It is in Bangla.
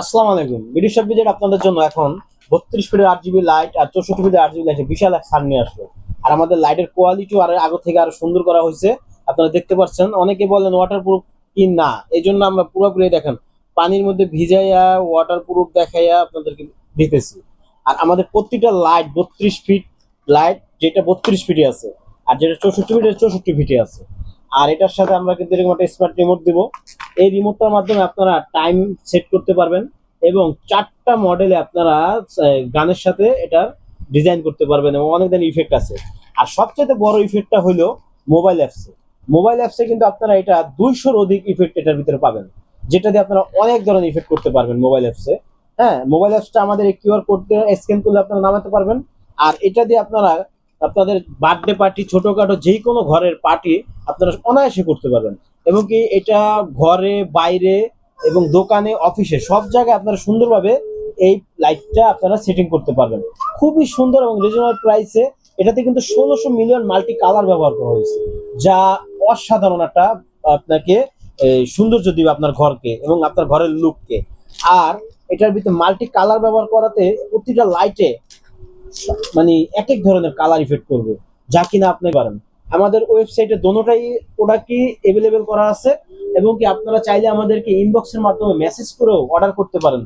আসসালামু আলাইকুম। ভিডিও শপ ভিডিও আপনাদের জন্য এখন 32 ফিটের 8 জিবি লাইট আর 64 ফিটের 8 জিবি লাইট বিশাল এক ছাড় নিয়ে আসলো। আর আমাদের লাইটের কোয়ালিটিও আর আগে থেকে আরো সুন্দর করা হয়েছে। আপনারা দেখতে পাচ্ছেন, অনেকে বলেন ওয়াটারপ্রুফ কি না, এই জন্য আমরা পুরোপুরি দেখেন পানির মধ্যে ভিজাইয়া ওয়াটারপ্রুফ দেখাইয়া আপনাদেরকে দিতেছি। আর আমাদের প্রতিটা লাইট 32 ফিট লাইট, যেটা 32 ফিটে আছে, আর যেটা 64 ফিটের 64 ফিটে আছে। আর এটার সাথে আমরা কিন্তু এরকম একটা স্মার্ট রিমোট দিব। এই রিমোটটার মাধ্যমে আপনারা টাইম সেট করতে পারবেন এবং 4টা মডেলে আপনারা গানের সাথে এটার ডিজাইন করতে পারবেন এবং অনেক ধরনের ইফেক্ট আছে। আর সবচেয়ে বড় ইফেক্টটা হলো মোবাইল অ্যাপসে। মোবাইল অ্যাপসে কিন্তু আপনারা এটা 200-র অধিক ইফেক্ট এটার ভিতরে পাবেন, যেটা দিয়ে আপনারা অনেক ধরনের ইফেক্ট করতে পারবেন মোবাইল অ্যাপসে। হ্যাঁ, মোবাইল অ্যাপসটা আমাদের এই কিউআর কোড দিয়ে স্ক্যান করলে আপনারা নামাতে পারবেন। আর এটা দিয়ে আপনারা আপনাদের বার্থডে পার্টি, ছোটখাটো যেই কোনো ঘরের পার্টি আপনারা অনায়াসে করতে পারবেন। এবং কি এটা ঘরে, বাইরে এবং দোকানে, অফিসে সব জায়গায় আপনারা সুন্দরভাবে এই লাইটটা আপনারা সেটিং করতে পারবেন খুবই সুন্দর এবং রিজনেবল প্রাইসে। এটাতে কিন্তু 1600 মিলিয়ন মাল্টি কালার ব্যবহার করা হয়েছে, যা অসাধারণ একটা আপনাকে সৌন্দর্য দিবে আপনার ঘরকে এবং আপনার ঘরের লুককে। আর এটার ভিতরে মাল্টি কালার ব্যবহার করাতে প্রতিটা লাইটে মানে এক এক ধরনের কালার ইফেক্ট করবে, যা কিনা আপনি পারেন। আমাদের ওয়েবসাইটে দোনোটাই প্রোডাক্টই অ্যাভেলেবেল করা আছে এবং কি আপনারা চাইলে আমাদেরকে ইনবক্সের মাধ্যমে মেসেজ করেও অর্ডার করতে পারেন।